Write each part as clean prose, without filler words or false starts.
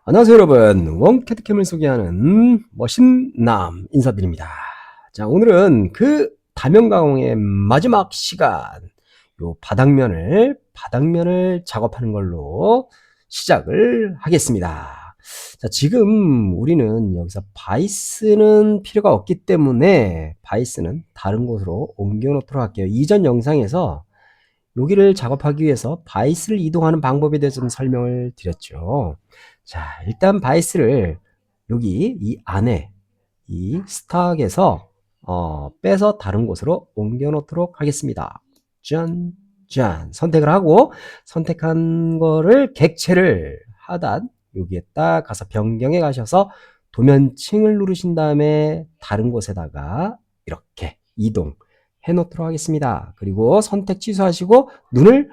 안녕하세요 여러분, 원캐드캠을 소개하는 머신남 인사드립니다. 자, 오늘은 그 다면가공의 마지막 시간, 요 바닥면을 작업하는 걸로 시작을 하겠습니다. 자, 지금 우리는 여기서 바이스는 필요가 없기 때문에 바이스는 다른 곳으로 옮겨 놓도록 할게요. 이전 영상에서 여기를 작업하기 위해서 바이스를 이동하는 방법에 대해서 좀 설명을 드렸죠. 자, 일단 바이스를 여기 이 안에 이 스탁에서 빼서 다른 곳으로 옮겨 놓도록 하겠습니다. 짠, 짠. 선택을 하고 선택한 거를 객체를 하단 여기에 딱 가서 변경해 가셔서 도면층을 누르신 다음에 다른 곳에다가 이렇게 이동 해 놓도록 하겠습니다. 그리고 선택 취소하시고 눈을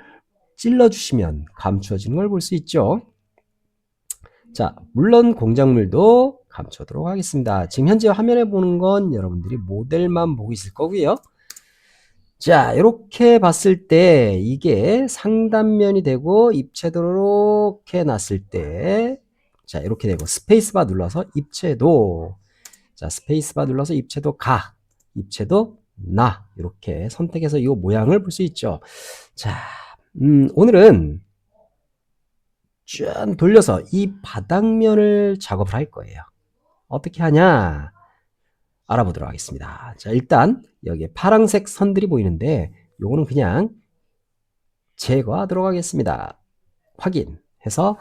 찔러 주시면 감추어지는 걸 볼 수 있죠. 자, 물론 공작물도 감춰도록 하겠습니다. 지금 현재 화면에 보는 건 여러분들이 모델만 보고 있을 거고요. 자, 이렇게 봤을 때 이게 상단면이 되고 입체도로 이렇게 놨을 때, 자, 이렇게 되고 스페이스바 눌러서 입체도, 자, 스페이스바 눌러서 입체도 가, 입체도 나, 이렇게 선택해서 이 모양을 볼 수 있죠. 자, 오늘은 쭉 돌려서 이 바닥면을 작업을 할 거예요. 어떻게 하냐 알아보도록 하겠습니다. 자, 일단 여기에 파란색 선들이 보이는데 요거는 그냥 제거하도록 하겠습니다. 확인해서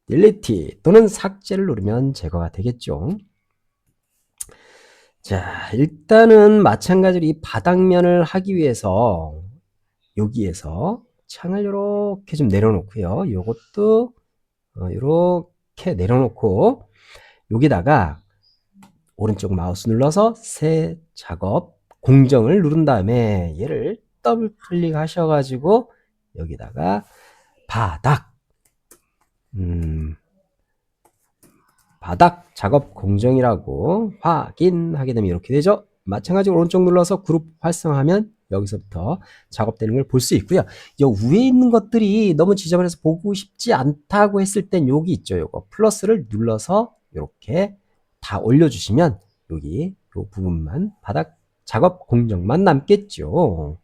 딜리트 또는 삭제를 누르면 제거가 되겠죠. 자, 일단은 마찬가지로 이 바닥면을 하기 위해서 여기에서 창을 이렇게 좀 내려놓고요. 요것도 이렇게 내려놓고 여기다가 오른쪽 마우스 눌러서 새 작업 공정을 누른 다음에 얘를 더블 클릭하셔가지고 여기다가 바닥 바닥 작업 공정이라고 확인하게 되면 이렇게 되죠. 마찬가지로 오른쪽 눌러서 그룹 활성화하면 여기서부터 작업되는 걸 볼 수 있고요. 이 위에 있는 것들이 너무 지저분해서 보고 싶지 않다고 했을 땐 여기 있죠. 요거 플러스를 눌러서 이렇게 다 올려주시면 여기 요 부분만 바닥 작업 공정만 남겠죠.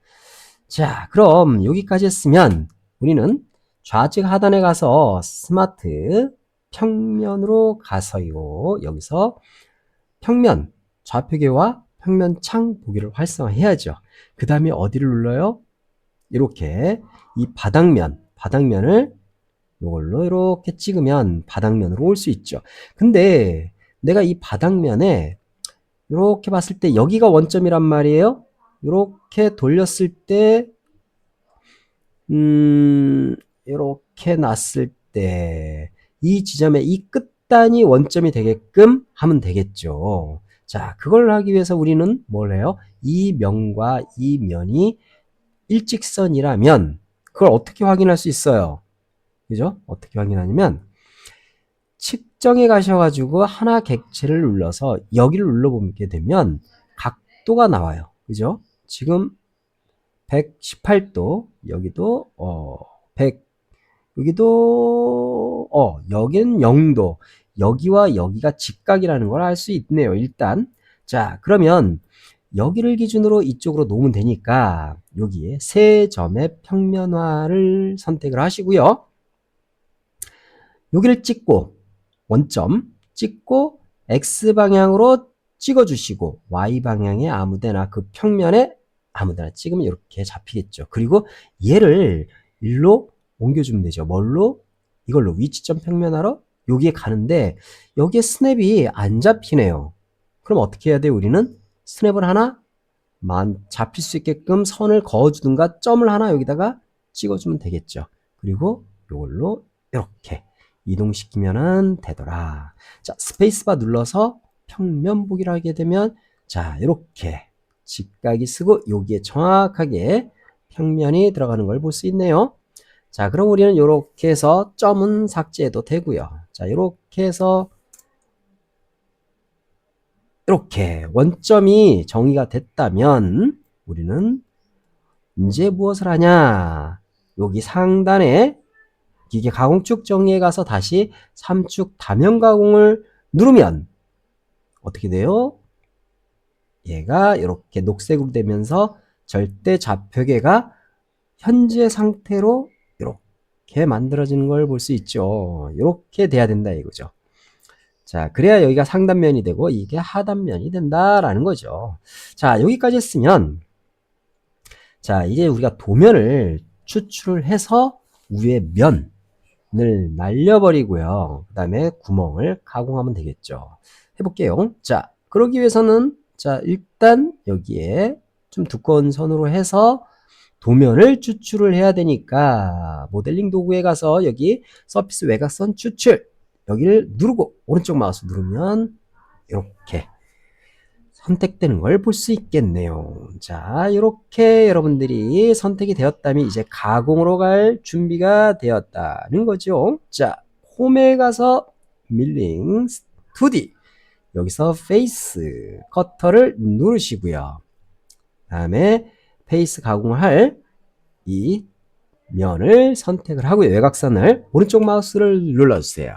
자, 그럼 여기까지 했으면 우리는 좌측 하단에 가서 스마트 평면으로 가서요. 여기서 평면 좌표계와 평면 창 보기를 활성화해야죠. 그 다음에 어디를 눌러요? 이렇게 이 바닥면을 이걸로 이렇게 찍으면 바닥면으로 올 수 있죠. 근데 내가 이 바닥면에 이렇게 봤을 때 여기가 원점이란 말이에요. 이렇게 돌렸을 때 이렇게 놨을 때 이 지점에 이 끝단이 원점이 되게끔 하면 되겠죠. 자, 그걸 하기 위해서 우리는 뭘 해요? 이 면과 이 면이 일직선이라면 그걸 어떻게 확인할 수 있어요? 그죠? 어떻게 확인하냐면 측정에 가셔가지고 하나 객체를 눌러서 여기를 눌러보게 되면 각도가 나와요. 그죠? 지금 118도 여기도 100 여기도 여기는 0도 여기와 여기가 직각이라는 걸 알 수 있네요. 일단 자, 그러면 여기를 기준으로 이쪽으로 놓으면 되니까 여기에 세 점의 평면화를 선택을 하시고요. 여기를 찍고 원점 찍고 X방향으로 찍어주시고 Y방향에 아무데나 그 평면에 아무데나 찍으면 이렇게 잡히겠죠. 그리고 얘를 일로 옮겨주면 되죠. 뭘로? 이걸로 위치점 평면화로 여기에 가는데 여기에 스냅이 안 잡히네요. 그럼 어떻게 해야 돼요? 우리는 스냅을 하나만 잡힐 수 있게끔 선을 그어주든가 점을 하나 여기다가 찍어주면 되겠죠. 그리고 이걸로 이렇게 이동시키면 되더라. 자, 스페이스바 눌러서 평면 보기를 하게 되면 자, 이렇게 직각이 쓰고 여기에 정확하게 평면이 들어가는 걸 볼 수 있네요. 자, 그럼 우리는 이렇게 해서 점은 삭제해도 되고요. 자, 이렇게 해서 이렇게 원점이 정의가 됐다면 우리는 이제 무엇을 하냐? 여기 상단에 기계 가공축 정리에 가서 다시 3축 다면 가공을 누르면 어떻게 돼요? 얘가 이렇게 녹색으로 되면서 절대 좌표계가 현재 상태로 이렇게 만들어지는 걸 볼 수 있죠. 이렇게 돼야 된다 이거죠. 자, 그래야 여기가 상단면이 되고 이게 하단면이 된다라는 거죠. 자, 여기까지 했으면 자, 이제 우리가 도면을 추출을 해서 위에 면을 날려버리고요. 그 다음에 구멍을 가공하면 되겠죠. 해볼게요. 자, 그러기 위해서는 자, 일단 여기에 좀 두꺼운 선으로 해서 도면을 추출을 해야 되니까 모델링 도구에 가서 여기 서피스 외곽선 추출 여기를 누르고 오른쪽 마우스 누르면 이렇게 선택되는 걸 볼 수 있겠네요. 자, 이렇게 여러분들이 선택이 되었다면 이제 가공으로 갈 준비가 되었다는 거죠. 자, 홈에 가서 밀링 2D 여기서 페이스 커터를 누르시고요. 다음에 페이스 가공할 이 면을 선택을 하고요. 외곽선을 오른쪽 마우스를 눌러주세요.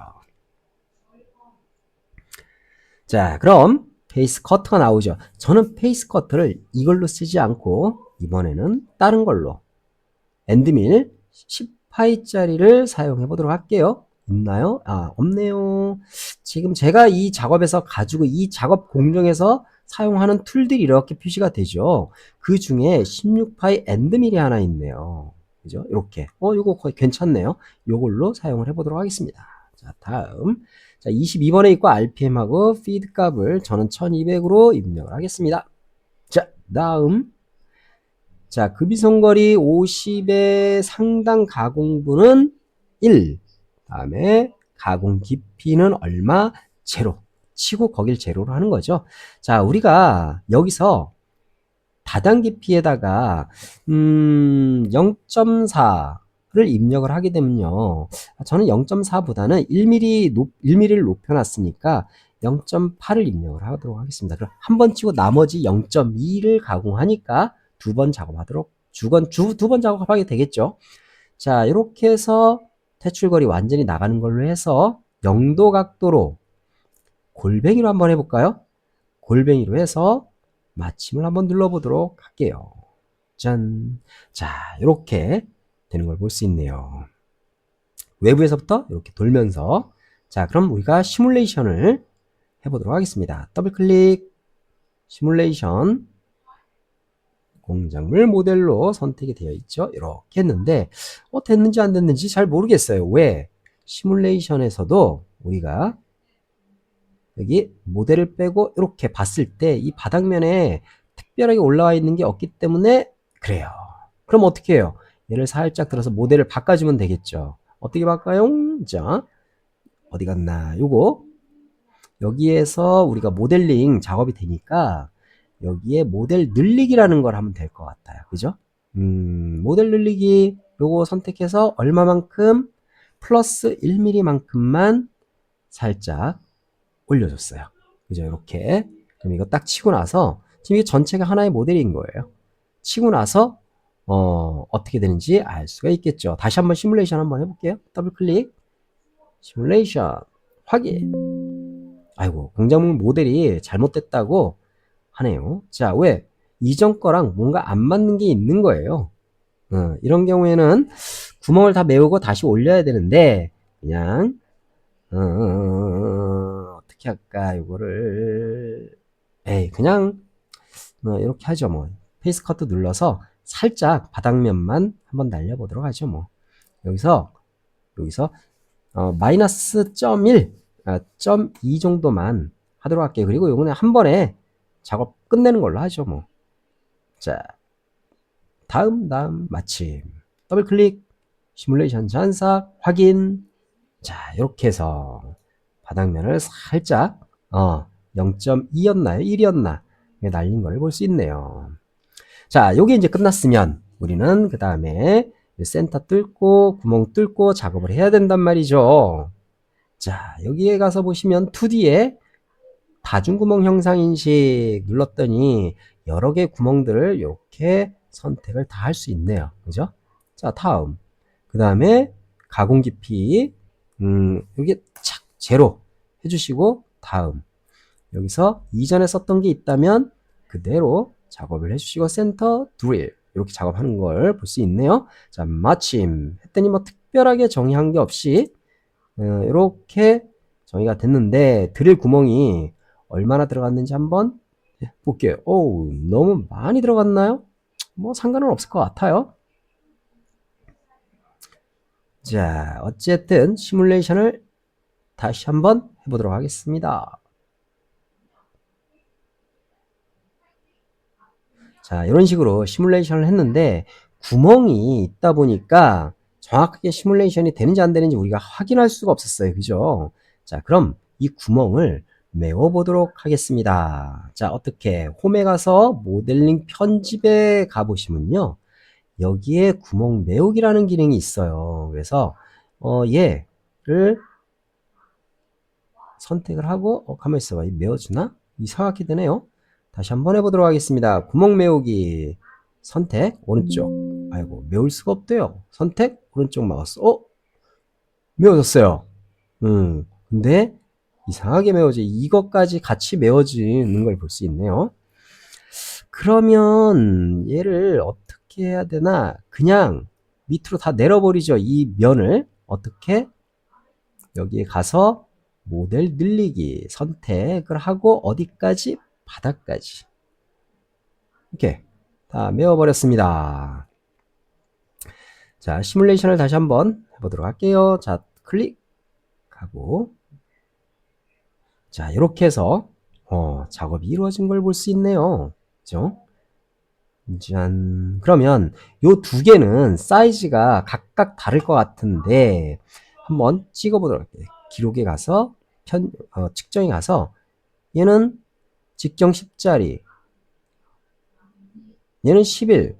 자, 그럼 페이스 커터가 나오죠. 저는 페이스 커터를 이걸로 쓰지 않고 이번에는 다른 걸로 엔드밀 10파이짜리를 사용해 보도록 할게요. 있나요? 아, 없네요. 지금 제가 이 작업에서 가지고 이 작업 공정에서 사용하는 툴들이 이렇게 표시가 되죠. 그 중에 16파이 엔드밀이 하나 있네요. 그죠? 이렇게. 이거 거의 괜찮네요. 이걸로 사용을 해보도록 하겠습니다. 자, 다음. 자, 22번에 있고 RPM하고 피드 값을 저는 1200으로 입력을 하겠습니다. 자, 다음. 자, 급이성거리 50의 상당 가공분은 1. 다음에 가공 깊이는 얼마? 제로. 치고 거길 제로로 하는 거죠. 자, 우리가 여기서 바닥 깊이에다가 0.4를 입력을 하게 되면요. 저는 0.4보다는 1mm를 높여놨으니까 0.8을 입력을 하도록 하겠습니다. 그럼 한 번 치고 나머지 0.2를 가공하니까 두 번 작업하도록 두 번 작업하게 되겠죠. 자, 이렇게 해서 퇴출거리 완전히 나가는 걸로 해서 0도 각도로 골뱅이로 한번 해볼까요? 골뱅이로 해서 마침을 한번 눌러보도록 할게요. 짠. 자, 이렇게 되는 걸 볼 수 있네요. 외부에서부터 이렇게 돌면서 자, 그럼 우리가 시뮬레이션을 해보도록 하겠습니다. 더블 클릭 시뮬레이션 공작물 모델로 선택이 되어 있죠. 이렇게 했는데 됐는지 안 됐는지 잘 모르겠어요. 왜? 시뮬레이션에서도 우리가 여기 모델을 빼고 이렇게 봤을 때 이 바닥면에 특별하게 올라와 있는 게 없기 때문에 그래요. 그럼 어떻게 해요? 얘를 살짝 들어서 모델을 바꿔주면 되겠죠. 어떻게 바꿔요? 자, 어디 갔나? 요거 여기에서 우리가 모델링 작업이 되니까 여기에 모델 늘리기라는 걸 하면 될 것 같아요. 그죠? 모델 늘리기 요거 선택해서 얼마만큼 플러스 1mm만큼만 살짝 올려줬어요. 그죠? 이렇게. 그럼 이거 딱 치고 나서 지금 이게 전체가 하나의 모델인 거예요. 치고 나서 어떻게 되는지 알 수가 있겠죠. 다시 한번 시뮬레이션 한번 해볼게요. 더블 클릭 시뮬레이션 확인. 아이고, 공작물 모델이 잘못됐다고 하네요. 자, 왜? 이전 거랑 뭔가 안 맞는 게 있는 거예요. 이런 경우에는 구멍을 다 메우고 다시 올려야 되는데 그냥 어떻게 할까 이거를 그냥 이렇게 하죠. 뭐 페이스 커트 눌러서 살짝 바닥면만 한번 날려보도록 하죠. 뭐 여기서 마이너스 0.1 0.2 정도만 하도록 할게요. 그리고 요거는 한 번에 작업 끝내는 걸로 하죠. 뭐 자, 다음 마침 더블 클릭 시뮬레이션 잔삭 확인. 자, 이렇게 해서 바닥면을 살짝 0.2였나요? 1이었나? 날린 걸 볼 수 있네요. 자, 요게 이제 끝났으면 우리는 그 다음에 센터 뚫고 구멍 뚫고 작업을 해야 된단 말이죠. 자, 여기에 가서 보시면 2D에 다중구멍 형상 인식 눌렀더니 여러 개의 구멍들을 이렇게 선택을 다 할 수 있네요. 그죠? 자, 다음. 그 다음에 가공 깊이 여기 착 제로 해주시고 다음 여기서 이전에 썼던 게 있다면 그대로 작업을 해주시고 센터 드릴 이렇게 작업하는 걸 볼 수 있네요. 자, 마침 했더니 뭐 특별하게 정의한 게 없이 이렇게 정의가 됐는데 드릴 구멍이 얼마나 들어갔는지 한번 볼게요. 오, 너무 많이 들어갔나요? 뭐 상관은 없을 것 같아요. 자, 어쨌든 시뮬레이션을 다시 한번 해보도록 하겠습니다. 자, 이런 식으로 시뮬레이션을 했는데 구멍이 있다 보니까 정확하게 시뮬레이션이 되는지 안 되는지 우리가 확인할 수가 없었어요. 그죠? 자, 그럼 이 구멍을 메워보도록 하겠습니다. 자, 어떻게 홈에 가서 모델링 편집에 가보시면요. 여기에 구멍 메우기라는 기능이 있어요. 그래서 얘를 선택을 하고 가만히 있어봐. 메워주나? 이상하게 되네요. 다시 한번 해보도록 하겠습니다. 구멍 메우기 선택 오른쪽. 아이고 메울 수가 없대요. 선택 오른쪽 마우스. 메워졌어요. 근데 이상하게 메워지. 이것까지 같이 메워지는 걸 볼 수 있네요. 그러면 얘를 어떻게 해야 되나? 그냥 밑으로 다 내려버리죠. 이 면을 어떻게 여기에 가서 모델 늘리기 선택을 하고 어디까지? 바닥까지 이렇게 다 메워버렸습니다. 자, 시뮬레이션을 다시 한번 해보도록 할게요. 자, 클릭하고 자, 이렇게 해서 작업이 이루어진 걸 볼 수 있네요. 그죠? 짠. 그러면 요 두 개는 사이즈가 각각 다를 것 같은데 한번 찍어보도록 할게요. 기록에 가서 측정에 가서 얘는 직경 10짜리 얘는 11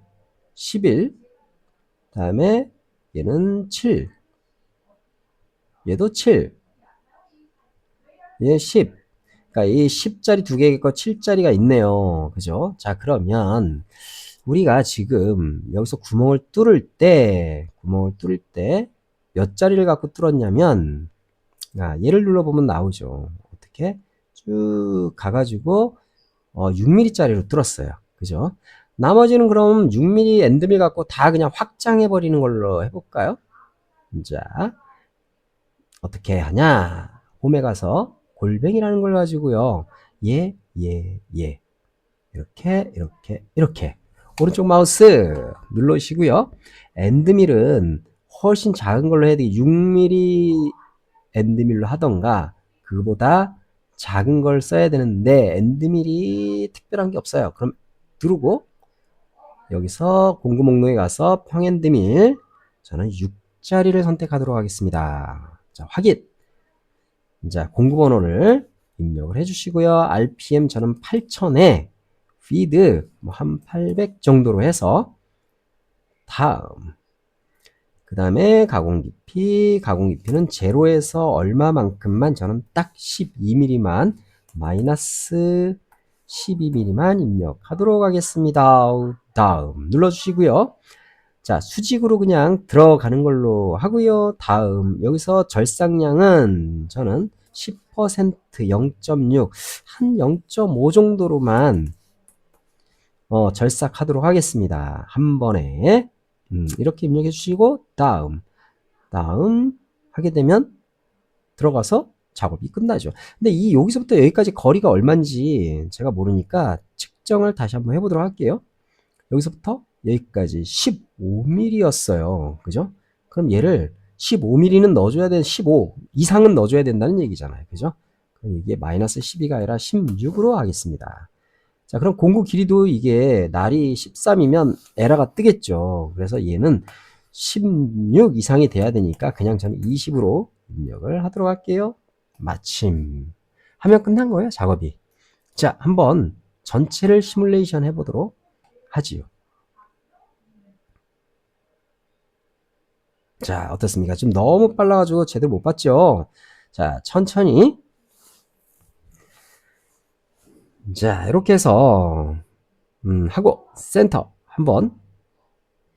다음에 얘는 7 얘도 7 얘 10 그러니까 이 10짜리 두 개 있고 7짜리가 있네요. 그죠? 자, 그러면 우리가 지금 여기서 구멍을 뚫을 때 몇 자리를 갖고 뚫었냐면 얘를 눌러보면 나오죠. 어떻게? 쭉 가가지고 6mm 짜리로 뚫었어요. 그죠? 나머지는 그럼 6mm 엔드밀 갖고 다 그냥 확장해 버리는 걸로 해볼까요? 자, 어떻게 하냐? 홈에 가서 골뱅이라는 걸 가지고요. 이렇게 오른쪽 마우스 눌러주시고요. 엔드밀은 훨씬 작은 걸로 해야 되게 6mm 엔드밀로 하던가 그보다 작은 걸 써야 되는데 엔드밀이 특별한 게 없어요. 그럼 누르고 여기서 공구 목록에 가서 평엔드밀 저는 6자리를 선택하도록 하겠습니다. 자, 확인. 자, 공구 번호를 입력을 해주시고요. RPM 저는 8000에 feed 한 800 정도로 해서 다음 그 다음에 가공 깊이는 제로에서 얼마만큼만 저는 딱 12mm만 마이너스 12mm만 입력하도록 하겠습니다. 다음 눌러주시고요. 자, 수직으로 그냥 들어가는 걸로 하고요. 다음 여기서 절삭량은 저는 10% 0.6 한 0.5 정도로만 절삭하도록 하겠습니다. 한 번에 이렇게 입력해 주시고 다음 하게 되면 들어가서 작업이 끝나죠. 근데 이 여기서부터 여기까지 거리가 얼마인지 제가 모르니까 측정을 다시 한번 해보도록 할게요. 여기서부터 여기까지 15mm 였어요. 그죠? 그럼 얘를 15mm는 넣어줘야 되는 15 이상은 넣어줘야 된다는 얘기잖아요. 그죠? 그럼 이게 마이너스 12가 아니라 16으로 하겠습니다. 자, 그럼 공구 길이도 이게 날이 13이면 에러가 뜨겠죠. 그래서 얘는 16 이상이 돼야 되니까 그냥 저는 20으로 입력을 하도록 할게요. 마침 하면 끝난 거예요, 작업이. 자, 한번 전체를 시뮬레이션 해보도록 하지요. 자, 어떻습니까? 좀 너무 빨라가지고 제대로 못 봤죠? 자, 천천히. 자, 이렇게 해서 하고 센터 한번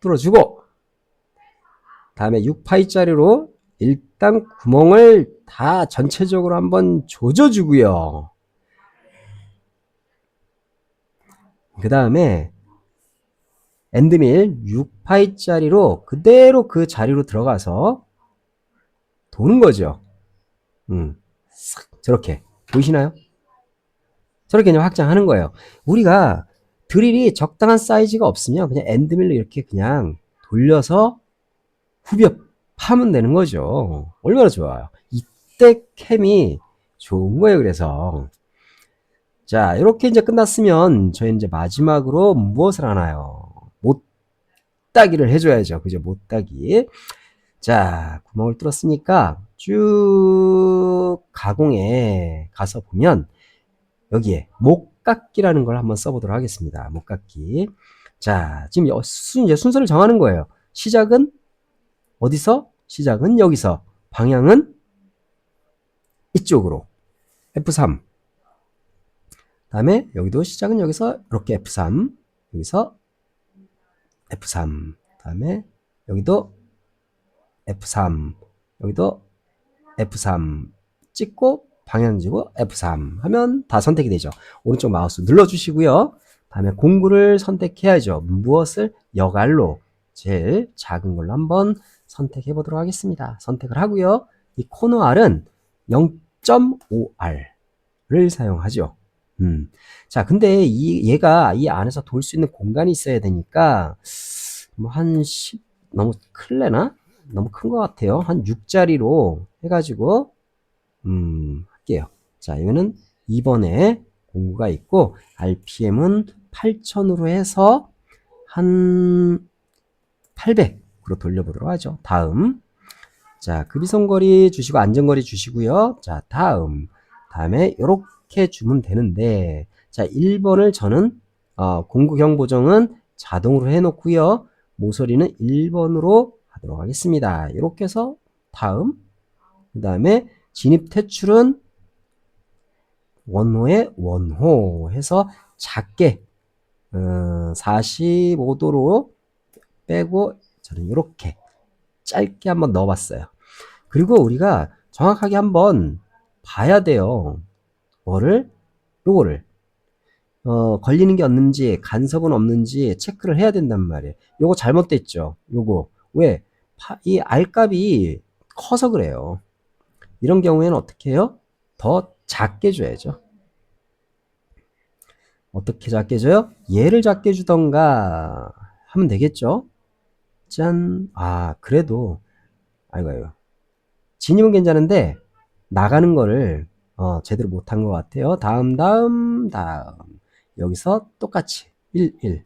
뚫어주고 다음에 6파이짜리로 일단 구멍을 다 전체적으로 한번 조져주고요. 그 다음에 엔드밀 6파이짜리로 그대로 그 자리로 들어가서 도는 거죠. 저렇게 보이시나요? 저렇게 그냥 확장하는 거예요. 우리가 드릴이 적당한 사이즈가 없으면 그냥 엔드밀로 이렇게 그냥 돌려서 후벼 파면 되는 거죠. 얼마나 좋아요. 이때 캠이 좋은 거예요. 그래서 자, 이렇게 이제 끝났으면 저희 이제 마지막으로 무엇을 하나요? 못따기를 해줘야죠. 그죠? 못따기. 자, 구멍을 뚫었으니까 쭉 가공에 가서 보면 여기에 목깎기라는 걸 한번 써보도록 하겠습니다. 목깎기. 자, 지금 이제 순서를 정하는 거예요. 시작은 어디서? 시작은 여기서. 방향은 이쪽으로. F3. 다음에 여기도 시작은 여기서 이렇게 F3. 여기서 F3. 다음에 여기도 F3. 여기도 F3. 찍고 방향 지고 F3 하면 다 선택이 되죠. 오른쪽 마우스 눌러주시고요. 다음에 공구를 선택해야죠. 무엇을? 여갈로 제일 작은 걸로 한번 선택해 보도록 하겠습니다. 선택을 하고요. 이 코너 R은 0.5R을 사용하죠. 자, 근데 얘가 이 안에서 돌 수 있는 공간이 있어야 되니까 뭐 한 10 너무 클래나? 너무 큰 것 같아요. 한 6짜리로 해가지고 할게요. 자, 이거는 2번에 공구가 있고 RPM은 8000으로 해서 한 800으로 돌려보도록 하죠. 다음. 자, 급이성거리 주시고 안전거리 주시고요. 자, 다음에 이렇게 주면 되는데, 자, 1번을 저는 공구경 보정은 자동으로 해놓고요. 모서리는 1번으로 하도록 하겠습니다. 이렇게 해서 다음. 그 다음에 진입 퇴출은 원호에 원호 해서 작게 45도로 빼고 저는 이렇게 짧게 한번 넣어봤어요. 그리고 우리가 정확하게 한번 봐야 돼요. 요거를 걸리는 게 없는지 간섭은 없는지 체크를 해야 된단 말이에요. 요거 잘못됐죠. 요거 왜? 이 R값이 커서 그래요. 이런 경우에는 어떻게 해요? 더 작게 줘야죠. 어떻게 작게 줘요? 얘를 작게 주던가 하면 되겠죠? 짠. 그래도 아이고. 진입은 괜찮은데 나가는 거를 제대로 못한 것 같아요. 다음. 여기서 똑같이 1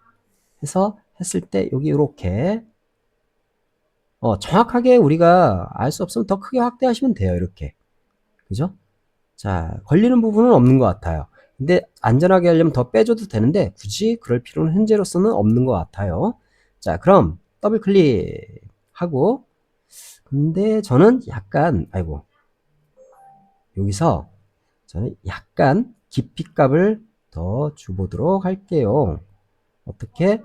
해서 했을 때 여기 이렇게 정확하게 우리가 알 수 없으면 더 크게 확대하시면 돼요. 이렇게. 그죠? 자, 걸리는 부분은 없는 것 같아요. 근데 안전하게 하려면 더 빼줘도 되는데 굳이 그럴 필요는 현재로서는 없는 것 같아요. 자, 그럼 더블 클릭하고 근데 저는 약간 여기서 저는 약간 깊이값을 더 줘보도록 할게요. 어떻게?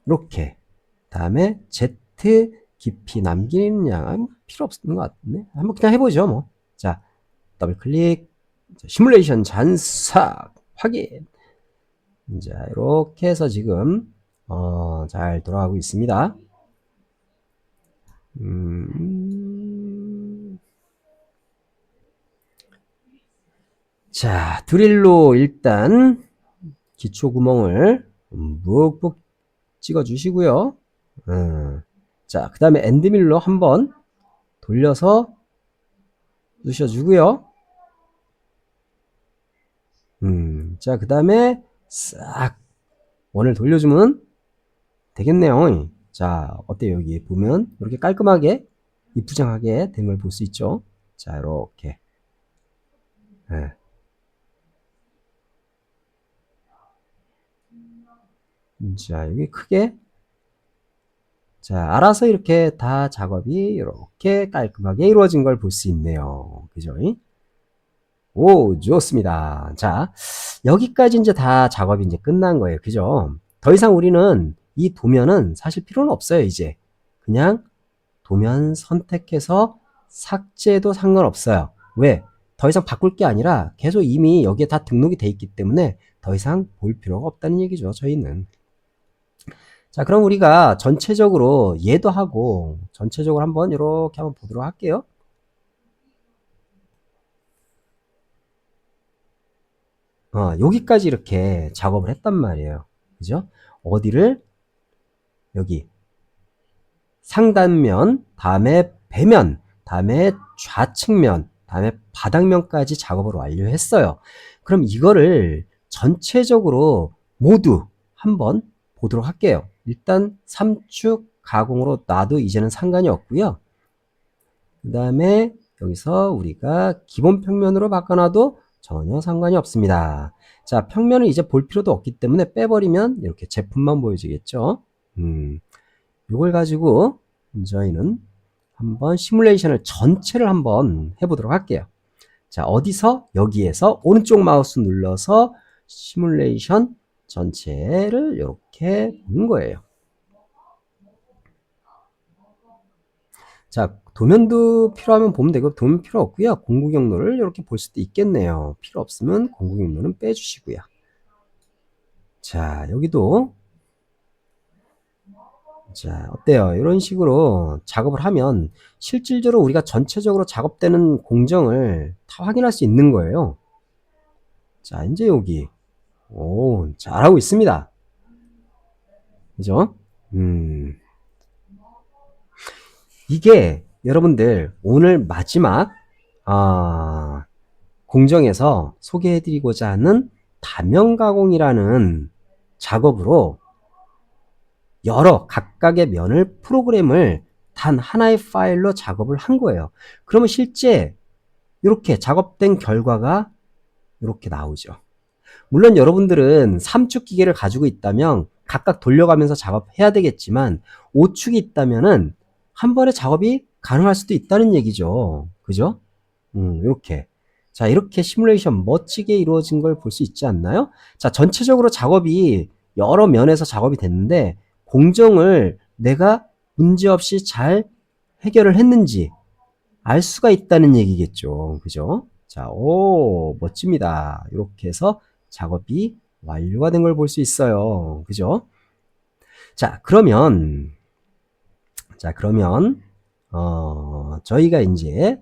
이렇게. 다음에 Z 깊이 남기는 양 필요 없는 것 같네. 한번 그냥 해보죠 뭐. 자, 더블 클릭. 시뮬레이션 잔삭 확인. 자, 이렇게 해서 지금 잘 돌아가고 있습니다. 자, 드릴로 일단 기초 구멍을 묵묵 찍어 주시고요. 자, 그 다음에 엔드밀로 한번 돌려서 쑤셔 주고요. 자, 그 다음에 싹 원을 돌려주면 되겠네요. 자, 어때요? 여기 보면 이렇게 깔끔하게 이쁘장하게 된 걸 볼 수 있죠. 자, 이렇게. 자, 여기 크게. 자, 알아서 이렇게 다 작업이 이렇게 깔끔하게 이루어진 걸 볼 수 있네요. 그죠? 오, 좋습니다. 자, 여기까지 이제 다 작업이 이제 끝난 거예요. 그죠? 더 이상 우리는 이 도면은 사실 필요는 없어요, 이제. 그냥 도면 선택해서 삭제도 상관없어요. 왜? 더 이상 바꿀 게 아니라 계속 이미 여기에 다 등록이 돼 있기 때문에 더 이상 볼 필요가 없다는 얘기죠, 저희는. 자, 그럼 우리가 전체적으로 얘도 하고 전체적으로 한번 이렇게 한번 보도록 할게요. 여기까지 이렇게 작업을 했단 말이에요. 그죠? 어디를? 여기 상단면, 다음에 배면, 다음에 좌측면, 다음에 바닥면까지 작업을 완료했어요. 그럼 이거를 전체적으로 모두 한번 보도록 할게요. 일단 3축 가공으로 놔도 이제는 상관이 없고요. 그 다음에 여기서 우리가 기본 평면으로 바꿔놔도 전혀 상관이 없습니다. 자, 평면을 이제 볼 필요도 없기 때문에 빼버리면 이렇게 제품만 보여지겠죠. 이걸 가지고 저희는 한번 시뮬레이션을 전체를 한번 해보도록 할게요. 자, 어디서? 여기에서 오른쪽 마우스 눌러서 시뮬레이션 전체를 이렇게 보는 거예요. 자, 도면도 필요하면 보면 되고 도면 필요 없고요. 공구 경로를 이렇게 볼 수도 있겠네요. 필요 없으면 공구 경로는 빼주시고요. 자, 여기도 자, 어때요? 이런 식으로 작업을 하면 실질적으로 우리가 전체적으로 작업되는 공정을 다 확인할 수 있는 거예요. 자, 이제 여기 오, 잘하고 있습니다. 그죠? 이게 여러분들 오늘 마지막 공정에서 소개해드리고자 하는 다면 가공이라는 작업으로 여러 각각의 면을 프로그램을 단 하나의 파일로 작업을 한 거예요. 그러면 실제 이렇게 작업된 결과가 이렇게 나오죠. 물론 여러분들은 3축 기계를 가지고 있다면 각각 돌려가면서 작업해야 되겠지만 5축이 있다면은 한 번에 작업이 가능할 수도 있다는 얘기죠. 그죠? 이렇게. 자, 이렇게 시뮬레이션 멋지게 이루어진 걸 볼 수 있지 않나요? 자, 전체적으로 작업이 여러 면에서 작업이 됐는데 공정을 내가 문제없이 잘 해결을 했는지 알 수가 있다는 얘기겠죠. 그죠? 자, 오, 멋집니다. 이렇게 해서 작업이 완료가 된 걸 볼 수 있어요. 그죠? 자, 그러면 저희가 이제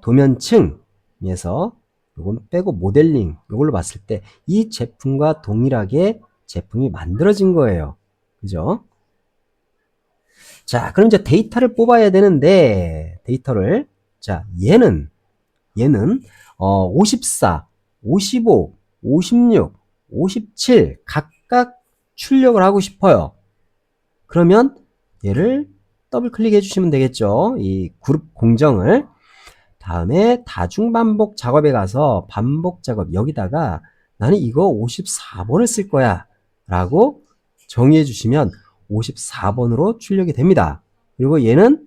도면층에서 이건 빼고 모델링 이걸로 봤을 때 이 제품과 동일하게 제품이 만들어진 거예요. 그죠? 자, 그럼 이제 데이터를 뽑아야 되는데 데이터를 자, 얘는 54, 55, 56, 57 각각 출력을 하고 싶어요. 그러면 얘를 더블 클릭해 주시면 되겠죠. 이 그룹 공정을. 다음에 다중반복 작업에 가서 반복 작업 여기다가 나는 이거 54번을 쓸 거야 라고 정의해 주시면 54번으로 출력이 됩니다. 그리고 얘는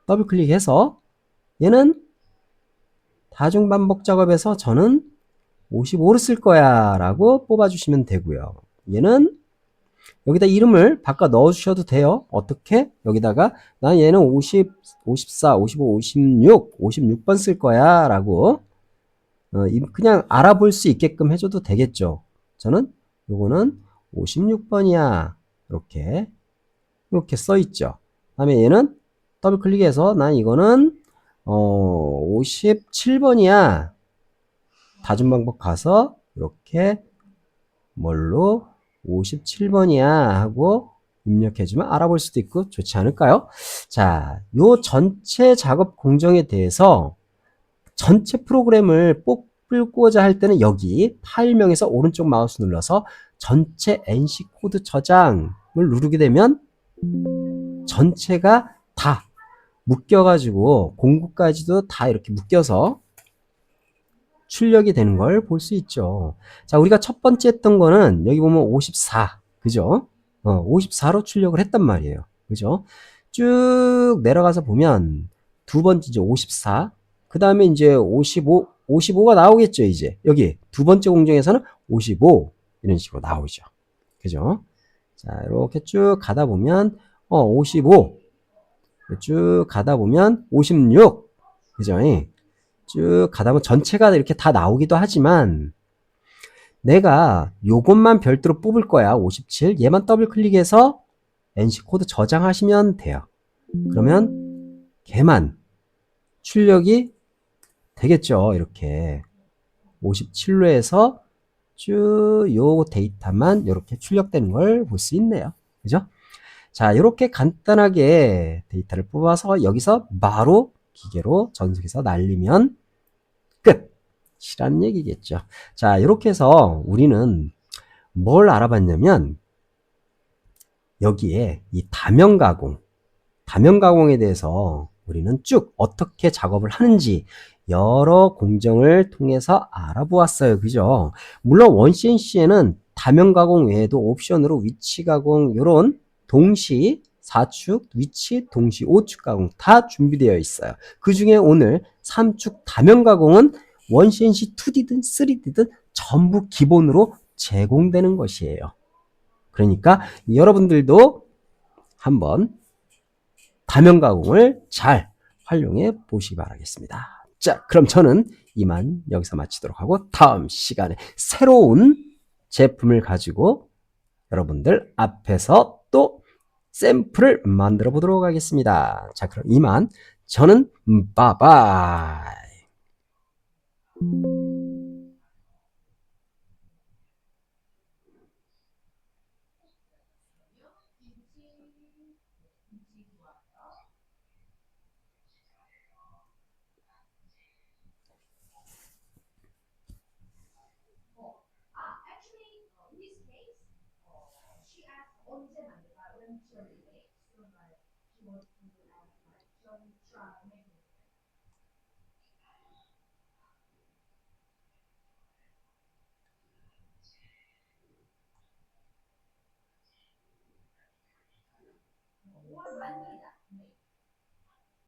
더블 클릭해서 얘는 다중반복 작업에서 저는 55를 쓸 거야 라고 뽑아주시면 되고요. 얘는 여기다 이름을 바꿔 넣어 주셔도 돼요. 어떻게? 여기다가 난 얘는 50, 54, 55, 56, 56번 쓸 거야 라고 그냥 알아볼 수 있게끔 해줘도 되겠죠. 저는 요거는 56번이야 이렇게 써 있죠. 다음에 얘는 더블 클릭해서 난 이거는 57번이야. 다중반복 가서 이렇게 뭘로 57번이야 하고 입력해주면 알아볼 수도 있고 좋지 않을까요? 자, 요 전체 작업 공정에 대해서 전체 프로그램을 뽑고자 할 때는 여기 파일명에서 오른쪽 마우스 눌러서 전체 NC 코드 저장을 누르게 되면 전체가 다 묶여가지고 공구까지도 다 이렇게 묶여서 출력이 되는 걸 볼 수 있죠. 자, 우리가 첫 번째 했던 거는 여기 보면 54, 그죠? 54로 출력을 했단 말이에요. 그죠? 쭉 내려가서 보면 두 번째 이제 54, 그 다음에 이제 55가 나오겠죠, 이제. 여기 두 번째 공정에서는 55, 이런 식으로 나오죠. 그죠? 자, 이렇게 쭉 가다 보면, 55. 쭉 가다 보면 56. 그죠? 쭉 가다 보면 전체가 이렇게 다 나오기도 하지만 내가 요것만 별도로 뽑을 거야. 57. 얘만 더블 클릭해서 NC 코드 저장하시면 돼요. 그러면 걔만 출력이 되겠죠. 이렇게 57로 해서 쭉 요 데이터만 이렇게 출력되는 걸 볼 수 있네요. 그죠? 자, 이렇게 간단하게 데이터를 뽑아서 여기서 바로 기계로 전송해서 날리면 끝이라는 얘기겠죠. 자, 이렇게 해서 우리는 뭘 알아봤냐면 여기에 이 다면 가공에 대해서 우리는 쭉 어떻게 작업을 하는지 여러 공정을 통해서 알아보았어요. 그죠? 물론 원CNC에는 다면 가공 외에도 옵션으로 위치 가공, 이런 동시 4축, 위치, 동시 5축 가공 다 준비되어 있어요. 그 중에 오늘 3축 다면 가공은 원CNC 2D든 3D든 전부 기본으로 제공되는 것이에요. 그러니까 여러분들도 한번 다면 가공을 잘 활용해 보시기 바라겠습니다. 자, 그럼 저는 이만 여기서 마치도록 하고 다음 시간에 새로운 제품을 가지고 여러분들 앞에서 또 샘플을 만들어 보도록 하겠습니다. 자, 그럼 이만 저는 빠바이.